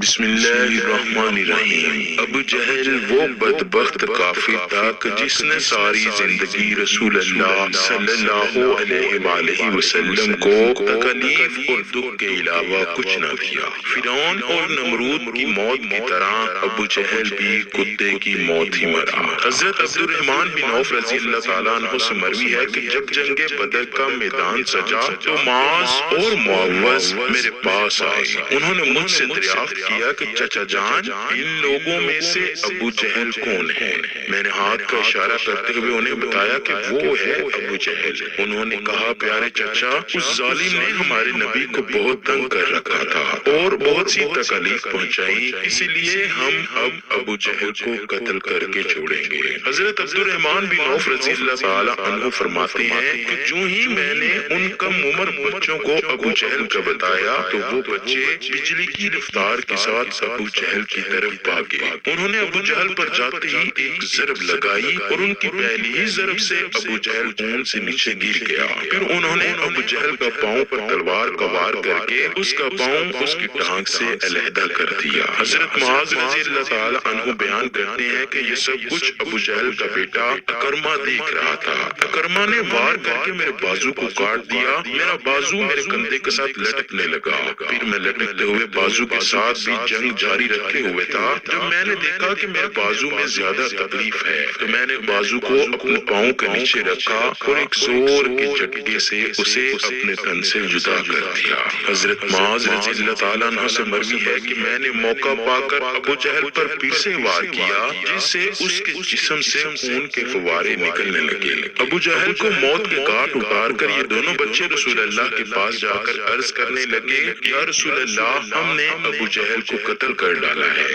بسم اللہ الرحمن الرحیم۔ ابو جہل وہ بدبخت کافر تھا کہ جس نے ساری زندگی رسول اللہ صلی اللہ علیہ وآلہ وسلم کو تکلیف اور دکھ کے علاوہ کچھ نہ دیا۔ فرعون اور نمرود کی موت کی طرح ابو جہل بھی کتے کی موت ہی مرا۔ حضرت عبد الرحمن بن عوف رضی اللہ تعالیٰ عنہ سے مروی ہے کہ جب جنگ بدر کا میدان سجا تو معاذ اور معوذ میرے پاس آئے۔ انہوں نے مجھ سے دریافت کیا کہ چچا جان، ان لوگوں میں سے ابو جہل کون ہے؟ میں نے ہاتھ کا اشارہ کرتے ہوئے انہیں بتایا کہ وہ ہے ابو جہل۔ انہوں نے کہا، پیارے چچا، اس ظالم نے ہمارے نبی کو بہت تنگ کر رکھا تھا اور بہت سی تکلیف پہنچائی، اسی لیے ہم اب ابو جہل کو قتل کر کے چھوڑیں گے۔ حضرت عبد الرحمن بن عوف رضی اللہ تعالیٰ عنہ فرماتے ہیں کہ جو ہی میں نے ان کم عمر بچوں کو ابو جہل کا بتایا تو وہ بچے بجلی کی رفتار کے ساتھ ابو جہل کی طرف بھاگے۔ انہوں نے ابو جہل پر جاتے ہی ایک ضرب لگائی اور ان کی پہلی ہی ضرب سے ابو جہل اون سے نیچے گر گیا۔ پھر انہوں نے ابو جہل کا پاؤں پر تلوار کا وار کر کے اس کا پاؤں اس کی ٹانگ سے علیحدہ کر دیا۔ حضرت معاذ رضی اللہ تعالیٰ عنہ بیان کرتے ہیں کہ یہ سب کچھ ابو جہل کا بیٹا اکرمہ دیکھ رہا تھا۔ اکرمہ نے وار کر کے میرے بازو کو کاٹ دیا، میرا بازو میرے کندھے کے ساتھ لٹکنے لگا۔ پھر میں لٹکتے ہوئے بازو کے ساتھ بھی جنگ جاری رکھے ہوئے تھا۔ جب میں نے دیکھا کہ میرے بازو میں زیادہ تکلیف ہے تو میں نے بازو کو اپنے پاؤں کے نیچے رکھا اور ایک زور کے جھٹکے سے اسے اپنے تن سے جدا کر دیا۔ حضرت معاذ رضی اللہ تعالیٰ عنہ سے مروی ہے کہ میں نے موقع پا کر ابو جہل پر پھر سے وار کیا، جس سے اس کے جسم سے خون کے فوارے نکلنے لگے۔ ابو جہل کو موت کے گھاٹ اتار کر یہ دونوں بچے رسول اللہ کے پاس جا کر عرض کرنے لگے، یا رسول اللہ، ہم نے ابو جہل کو قتل کر ڈالا ہے۔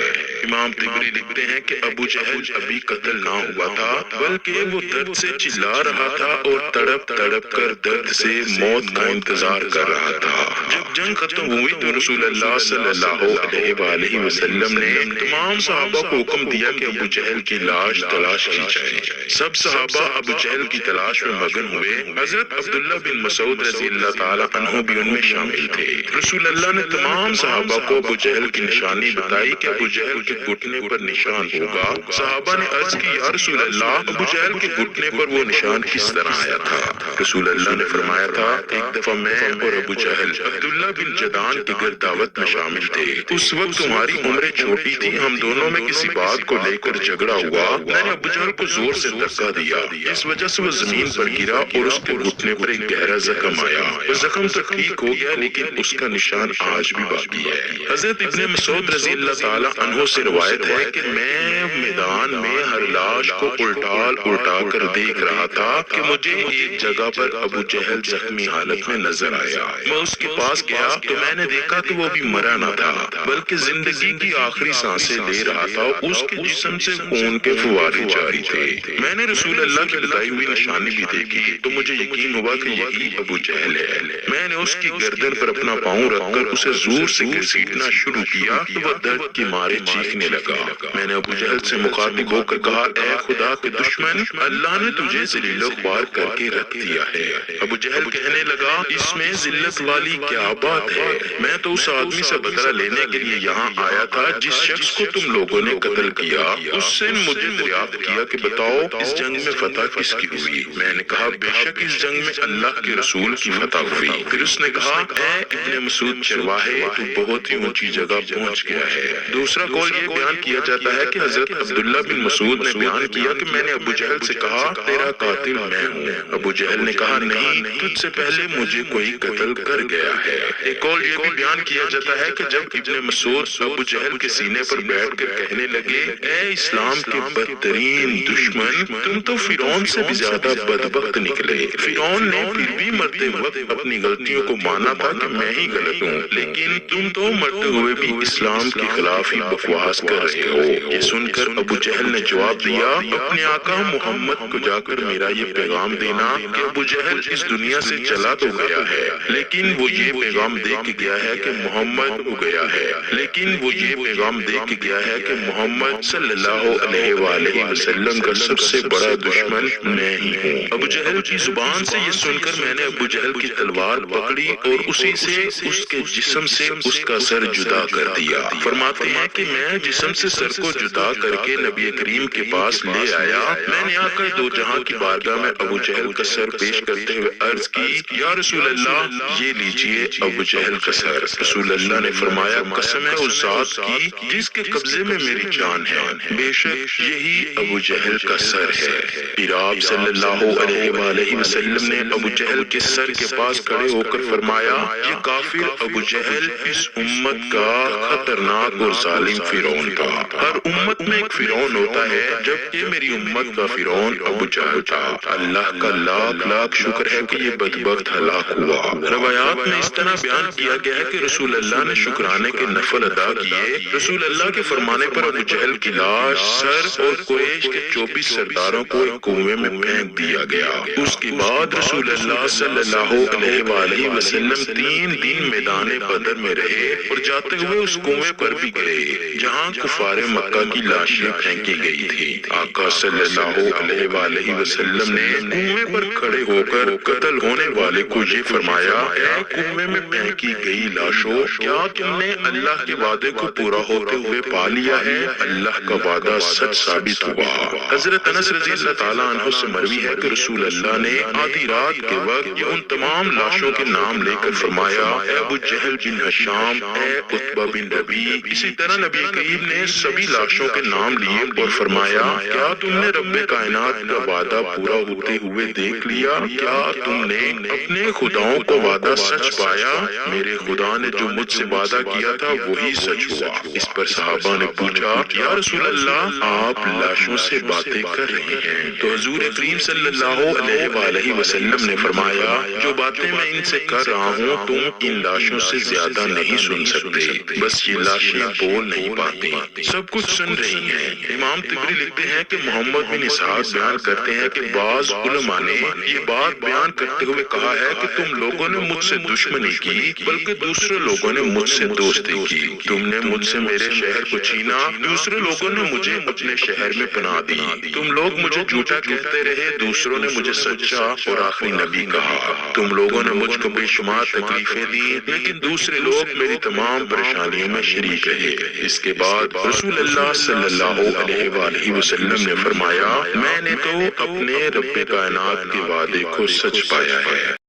امام طبری لکھتے ہیں کہ ابو جہل ابھی قتل نہ ہوا تھا بلکہ وہ درد سے چلا رہا تھا اور تڑپ تڑپ کر درد سے موت کا انتظار کر رہا تھا۔ جب جنگ ختم ہوئی تو رسول اللہ صلی اللہ علیہ وآلہ وسلم نے تمام صحابہ کو حکم دیا کہ ابو جہل کی لاش تلاش کی جائے۔ سب صحابہ ابو جہل کی تلاش میں مگن ہوئے۔ حضرت عبداللہ بن مسعود رضی اللہ تعالیٰ عنہ بھی ان میں شامل تھے۔ رسول اللہ نے تمام صحابہ کو ابو جہل کی نشانی بتائی کہ ابو جہل کے گھٹنے پر نشان ہوگا۔ صحابہ نے عرض کی، یا رسول اللہ، ابو جہل کے گھٹنے پر وہ نشان کس طرح آیا تھا؟ رسول اللہ نے فرمایا تھا، ایک دفعہ میں اور ابو جہل عبداللہ بن جدان کی گھر دعوت میں شامل تھے۔ اس وقت تمہاری عمریں چھوٹی تھی، ہم دونوں میں کسی بات کو لے کر جھگڑا ہوا۔ میں نے ابو جہل کو زور سے دھکا دیا، اس وجہ سے وہ زمین پر گرا اور اس کے گھٹنے پر ایک گہرا زخم آیا۔ وہ زخم تو ٹھیک ہو گیا لیکن اس کا نشان آج بھی باقی ہے۔ حضرت ابن مسعود رضی اللہ تعالیٰ عنہ سے روایت ہے کہ میں میدان میں ہر لاش کو الٹا کر دیکھ رہا تھا کہ مجھے ایک جگہ پر ابو جہل زخمی حالت میں نظر آیا۔ میں اس کے پاس گیا تو میں نے دیکھا کہ وہ بھی مرا نہ تھا بلکہ زندگی کی آخری سانسیں لے رہا تھا۔ اس کے جسم سے خون کے فوارے جاری تھے۔ میں نے رسول اللہ کی بتائی ہوئی نشانی بھی دیکھی تو مجھے یقین ہوا کہ یہی ابو جہل ہے۔ میں نے اس کی گردن پر اپنا پاؤں رکھ کر اسے زور سے گھسیٹنا شروع کیا تو وہ درد کے مارے چیخنے لگا۔ میں نے ابو جہل سے مخاطب ہو کر کہا، اے خدا کے دشمن، اللہ نے تجھے ذلیل و خوار کر کے رکھ دیا ہے۔ ابو جہل کہنے لگا، اس میں ذلت والی کیا بات ہے؟ میں تو اس آدمی سے بدلہ لینے کے لیے یہاں آیا تھا جس شخص کو تم لوگوں نے قتل کیا۔ اس سے مجھے دریافت کیا کہ بتاؤ اس جنگ میں فتح کس کی ہوئی؟ میں نے کہا، بے شک اس جنگ میں اللہ کے رسول کی فتح ہوئی۔ پھر اس نے کہا، اے ابن مسعود چرواہے، تو بہت ہی اونچی جگہ پہنچ گیا ہے۔ دوسرا قول یہ بیان کیا جاتا ہے کہ حضرت عبداللہ بن مسعود نے بیان کیا کہ میں نے ابو جہل سے کہا، تیرا قاتل میں ہوں۔ ابو جہل نے کہا، نہیں، تجھ سے پہلے مجھے کوئی قتل کر گیا ہے۔ ایک قول یہ بھی بیان کیا جاتا ہے کہ جب ابن مسعود ابو جہل کے سینے پر بیٹھ کر کہنے لگے، اے اسلام کے بدترین دشمن، تم تو فرعون سے بھی زیادہ بدبخت نکلے۔ فرعون نے پھر بھی مرتے وقت اپنی غلطیوں کو مانا تھا کہ میں ہی غلط ہوں، لیکن تم تو مرتے ہوئے بھی اسلام کے خلاف ہی بکواس کر رہے ہو۔ یہ سن کر ابو جہل نے جواب دیا، اپنے آقا محمد کو جا کر میرا یہ پیغام دینا کہ ابو جہل اس دنیا سے چلا تو گیا ہے لیکن وہ یہ پیغام دے کے گیا ہے کہ محمد ہو گیا ہے، لیکن وہ یہ پیغام دے کے گیا ہے کہ محمد صلی اللہ علیہ وآلہ وسلم کا سب سے بڑا دشمن میں ہی ہوں۔ ابو جہل کی زبان سے یہ سن کر میں نے ابو جہل کی تلوار پکڑی اور اسی سے اس کے جسم سے اس کا سر جدا کر کر دیا۔ فرماتے ہیں کہ میں جسم سے سر کو جدا کر کے نبی کریم کے پاس لے آیا، میں نے آقا دو جہاں کی بارگاہ میں ابو جہل کا سر پیش کرتے ہوئے عرض کی، یا رسول اللہ یہ لیجئے ابو جہل کا سر۔ رسول اللہ نے فرمایا، قسم ہے اس ذات کی جس کے قبضے میں میری جان ہے، بے شک یہی ابو جہل کا سر ہے۔ پھر آپ صلی اللہ علیہ وآلہ وسلم نے ابو جہل کے سر کے پاس کھڑے ہو کر فرمایا، یہ کافر ابو جہل اس امت کا خطرناک اور ظالم فرعون تھا۔ ہر امت میں ایک فرعون ہوتا ہے، جبکہ میری امت کا فرعون ابو جہل تھا۔ اللہ کا لاکھ لاکھ شکر ہے کہ یہ بدبخت ہلاک ہوا۔ روایات میں اس طرح بیان کیا گیا ہے کہ رسول اللہ نے شکرانے کے نفل ادا کیے۔ رسول اللہ کے فرمانے پر ابو جہل کی لاش سر اور قریش کے 24 سرداروں کو ایک کنویں میں پھینک دیا گیا۔ اس کے بعد رسول اللہ صلی اللہ علیہ وآلہ وسلم 3 دن میدان بدر میں رہے اور جاتے ہوئے اس کنویں پر بھی گئے جہاں کفار مکہ کی لاشیں پھینکی گئی تھی۔ آقا صلی اللہ علیہ وآلہ وسلم نے کنویں پر کھڑے ہو کر قتل ہونے والے کو یہ فرمایا، اے کنویں میں پھینکی گئی لاشوں، کیا تم نے اللہ کے وعدے کو پورا ہوتے ہوئے پا لیا ہے؟ اللہ کا وعدہ سچ ثابت ہوا۔ حضرت انس رضی اللہ تعالیٰ عنہ سے مروی ہے کہ رسول اللہ نے آدھی رات کے وقت یہ ان تمام لاشوں کے نام لے کر فرمایا، اے ابو جہل بن ہشام، اے عتبہ بن ربیع۔ اسی طرح نبی کریم نے سبھی لاشوں کے نام لیے اور فرمایا، کیا تم نے رب کائنات کا وعدہ پورا ہوتے ہوئے دیکھ لیا؟ کیا تم نے اپنے خداؤں کو وعدہ سچ پایا؟ میرے خدا نے جو مجھ سے وعدہ کیا تھا وہی سچ ہوا۔ اس پر صحابہ نے پوچھا، یا رسول اللہ آپ لاشوں سے باتیں کر رہے ہیں؟ تو حضور کریم صلی اللہ علیہ وآلہ وسلم نے فرمایا، جو باتیں میں ان سے کر رہا ہوں تم ان لاشوں سے زیادہ نہیں سن سکتے، بس یہ لاشیں بول نہیں پاتی، سب کچھ سن رہی ہیں۔ امام طبری لکھتے ہیں کہ محمد بن اسحاق بیان کرتے ہیں کہ بعض علماء نے یہ بات بیان کرتے ہوئے کہا ہے کہ تم لوگوں نے مجھ سے دشمنی کی بلکہ دوسرے لوگوں نے مجھ سے دوستی کی۔ تم نے مجھ سے میرے شہر کو چھینا، دوسرے لوگوں نے مجھے اپنے شہر میں پناہ دی۔ تم لوگ مجھے جھوٹا کہتے رہے، دوسروں نے مجھے سچا اور آخری نبی کہا۔ تم لوگوں نے مجھ کو بے شمار تکلیفیں دی، لیکن دوسرے لوگ میری تمام پریشانیوں میں شریک رہے۔ اس کے بعد رسول اللہ صلی اللہ علیہ وآلہ وسلم نے فرمایا، میں نے تو اپنے رب کائنات کے وعدے کو سچ پایا ہے۔